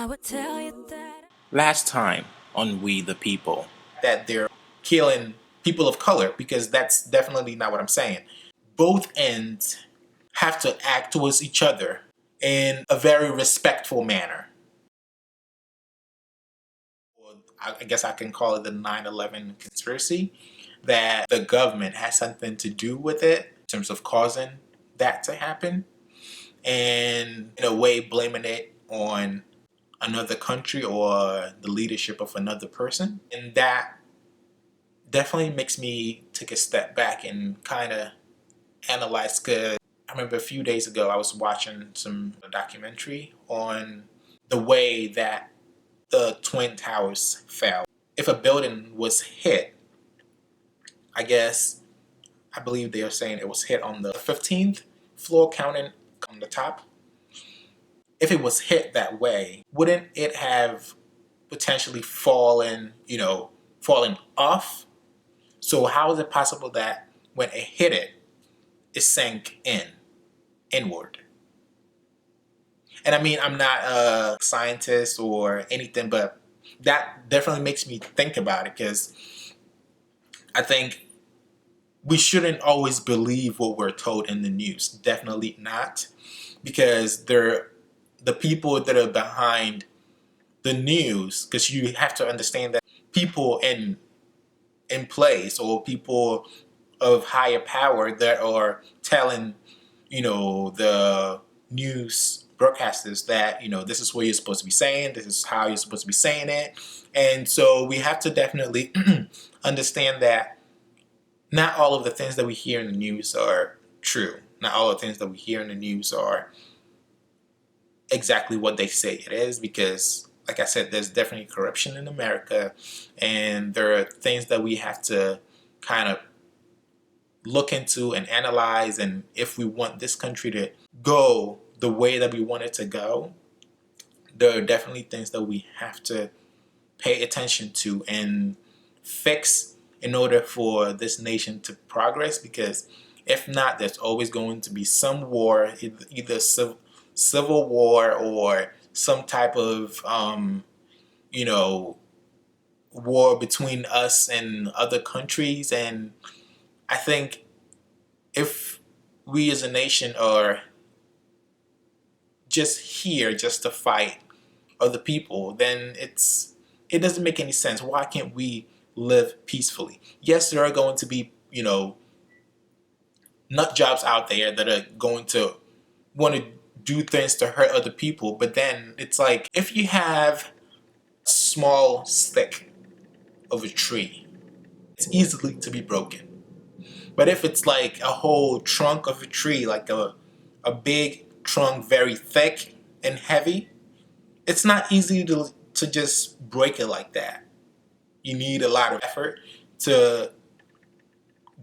would tell you that. Last time on We the People. That they're killing people of color, because that's definitely not what I'm saying. Both ends have to act towards each other in a very respectful manner. I guess I can call it the 9/11 conspiracy, that the government has something to do with it in terms of causing that to happen, and in a way blaming it on another country or the leadership of another person. And that definitely makes me take a step back and kind of analyze, because I remember a few days ago I was watching some documentary on the way that the Twin Towers fell. If a building was hit, I believe they are saying it was hit on the 15th floor, counting on the top. If it was hit that way, wouldn't it have potentially fallen off? So how is it possible that when it hit it, it sank inward? And I mean, I'm not a scientist or anything, but that definitely makes me think about it, because I think we shouldn't always believe what we're told in the news. Definitely not, because the people that are behind the news, because you have to understand that people in place, or people of higher power that are telling the news broadcasters that this is what you're supposed to be saying, this is how you're supposed to be saying it. And so we have to definitely understand that not all of the things that we hear in the news are true. Not all of the things that we hear in the news are exactly what they say it is, because like I said, there's definitely corruption in America, and there are things that we have to kind of look into and analyze. And if we want this country to go the way that we want it to go, there are definitely things that we have to pay attention to and fix in order for this nation to progress. Because if not, there's always going to be some war, either civil war or some type of war between us and other countries. And I think if we as a nation are just here just to fight other people, then it doesn't make any sense. Why can't we live peacefully? Yes, there are going to be nut jobs out there that are going to want to do things to hurt other people, but then it's like, if you have a small stick of a tree, it's easily to be broken. But if it's like a whole trunk of a tree, like a big trunk, very thick and heavy, it's not easy to just break it like that. You need a lot of effort to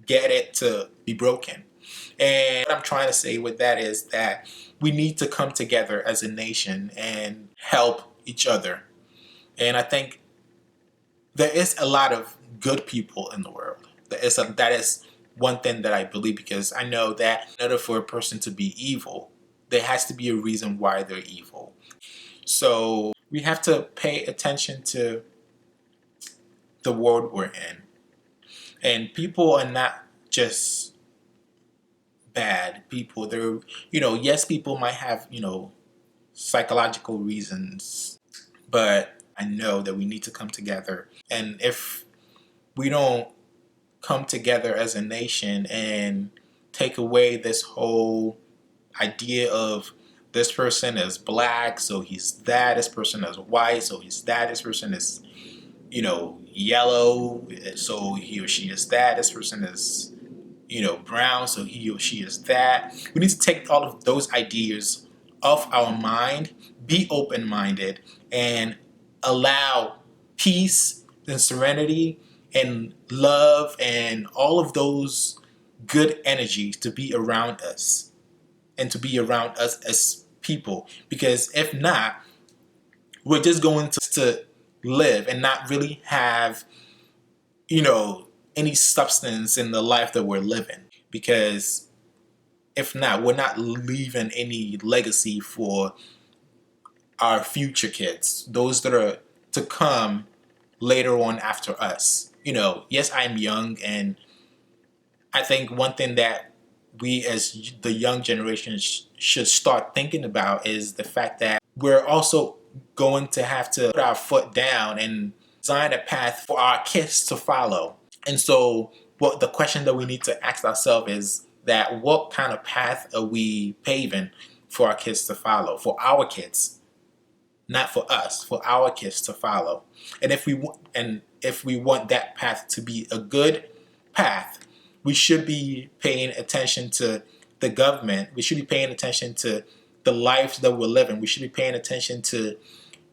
get it to be broken. And what I'm trying to say with that is that we need to come together as a nation and help each other. And I think there is a lot of good people in the world. That is one thing that I believe, because I know that in order for a person to be evil, there has to be a reason why they're evil. So we have to pay attention to the world we're in. And people are not just bad people. They're, yes, people might have, psychological reasons, but I know that we need to come together. And if we don't come together as a nation and take away this whole idea of this person is black, so he's that, this person is white, so he's that, this person is, yellow, so he or she is that, this person is, brown, so he or she is that. We need to take all of those ideas off our mind, be open-minded, and allow peace and serenity and love and all of those good energies to be around us and to be around us as people. Because if not, we're just going to live and not really have, any substance in the life that we're living. Because if not, we're not leaving any legacy for our future kids, those that are to come later on after us. Yes, I'm young, and I think one thing that we as the young generation should start thinking about is the fact that we're also going to have to put our foot down and design a path for our kids to follow. And so, what the question that we need to ask ourselves is that what kind of path are we paving for our kids to follow, for our kids, not for us, for our kids to follow. And if we want that path to be a good path, we should be paying attention to the government. We should be paying attention to the lives that we're living. We should be paying attention to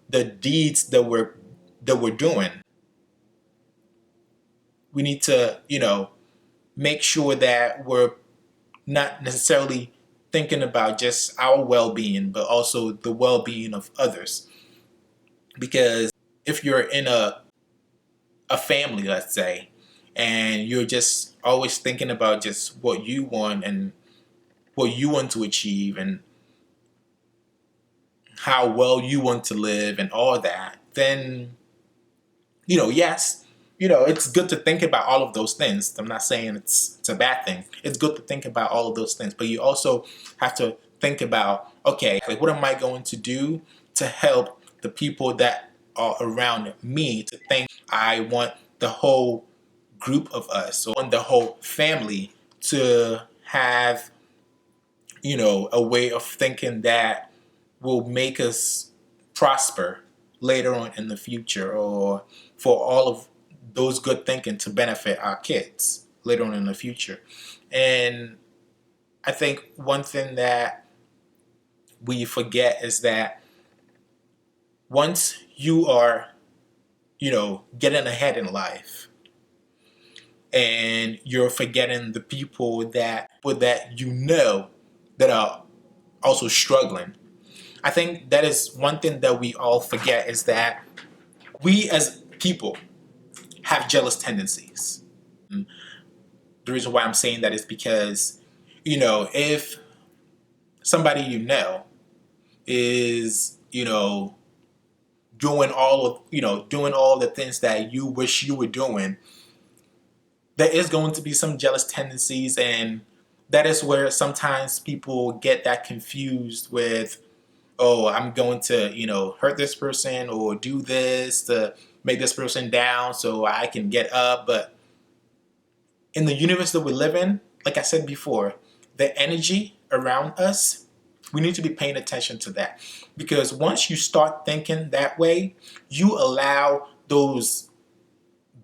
the deeds that we're doing. We need to, make sure that we're not necessarily thinking about just our well-being, but also the well-being of others. Because if you're in a family, let's say, and you're just always thinking about just what you want and what you want to achieve and how well you want to live and all that, then, yes, it's good to think about all of those things. I'm not saying it's a bad thing. It's good to think about all of those things, but you also have to think about, okay, like, what am I going to do to help the people that are around me to think I want the whole group of us or the whole family to have, a way of thinking that will make us prosper later on in the future, or for all of those good thinking to benefit our kids later on in the future. And I think one thing that we forget is that once you are, getting ahead in life, and you're forgetting the people that that are also struggling. I think that is one thing that we all forget, is that we as people have jealous tendencies. And the reason why I'm saying that is because, if somebody is, doing all the things that you wish you were doing, there is going to be some jealous tendencies, and that is where sometimes people get that confused with, oh, I'm going to, hurt this person or do this to make this person down so I can get up. But in the universe that we live in, like I said before, the energy around us, we need to be paying attention to that. Because once you start thinking that way, you allow those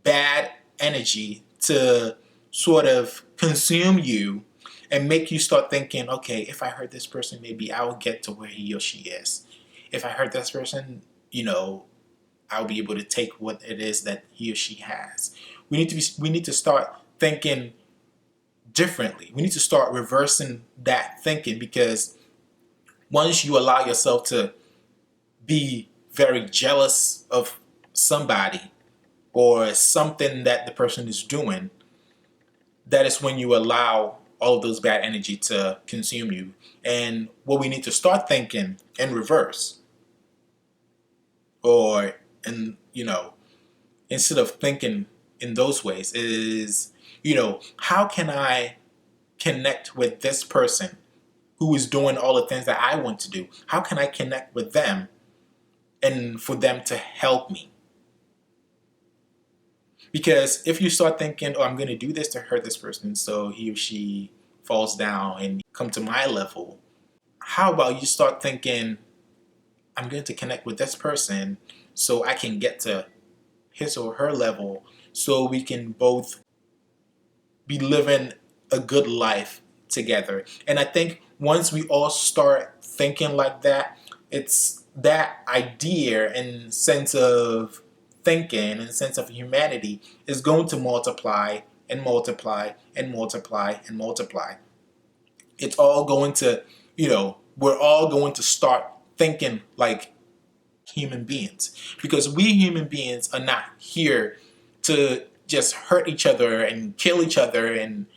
bad energy to sort of consume you and make you start thinking, okay, if I hurt this person, maybe I'll get to where he or she is. If I hurt this person, I'll be able to take what it is that he or she has. We need to start thinking differently. We need to start reversing that thinking, because once you allow yourself to be very jealous of somebody or something that the person is doing, that is when you allow all of those bad energy to consume you. And what we need to start thinking in reverse, or instead of thinking in those ways, is, how can I connect with this person who is doing all the things that I want to do? How can I connect with them and for them to help me? Because if you start thinking, oh, I'm going to do this to hurt this person so he or she falls down and come to my level, how about you start thinking, I'm going to connect with this person so I can get to his or her level, so we can both be living a good life together. And I think once we all start thinking like that, it's that idea and sense of thinking and sense of humanity is going to multiply and multiply and multiply and multiply. It's all going to, we're all going to start thinking like human beings, because we human beings are not here to just hurt each other and kill each other. And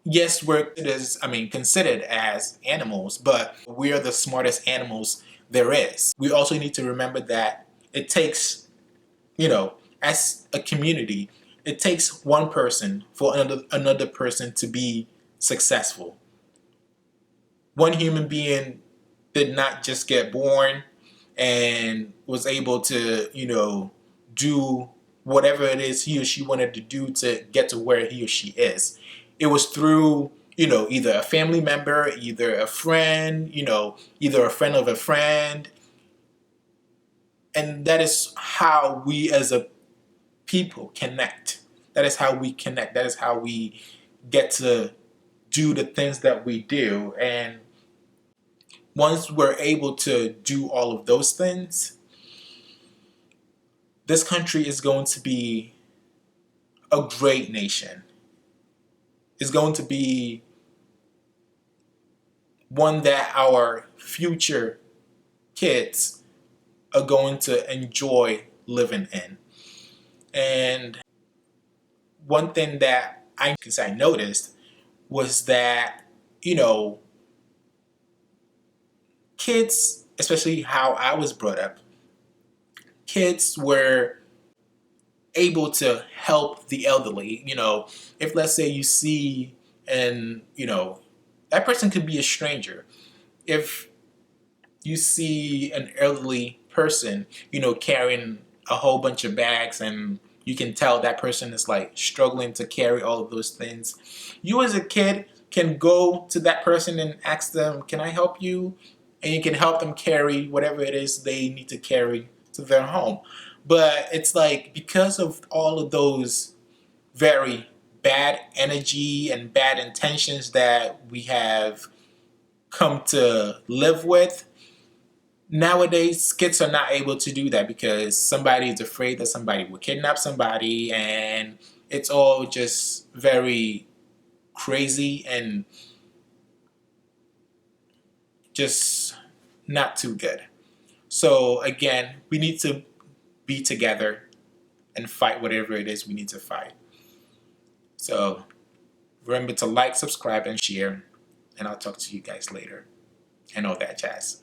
yes, considered as animals, but we're the smartest animals there is. We also need to remember that it takes, as a community, it takes one person for another person to be successful. One human being did not just get born and was able to, do whatever it is he or she wanted to do to get to where he or she is. It was through, either a family member, either a friend, either a friend of a friend. And that is how we as a people connect. That is how we connect. That is how we get to do the things that we do. And once we're able to do all of those things, this country is going to be a great nation. It's going to be one that our future kids are going to enjoy living in. And one thing that I noticed was that, kids, especially how I was brought up, kids were able to help the elderly. If let's say you see, and that person could be a stranger. If you see an elderly person, carrying a whole bunch of bags, and you can tell that person is like struggling to carry all of those things, you as a kid can go to that person and ask them, can I help you? And you can help them carry whatever it is they need to carry to their home. But it's like, because of all of those very bad energy and bad intentions that we have come to live with, nowadays kids are not able to do that because somebody is afraid that somebody will kidnap somebody, and it's all just very crazy and just not too good. So again, we need to be together and fight whatever it is we need to fight. So remember to like, subscribe, and share, and I'll talk to you guys later and all that jazz.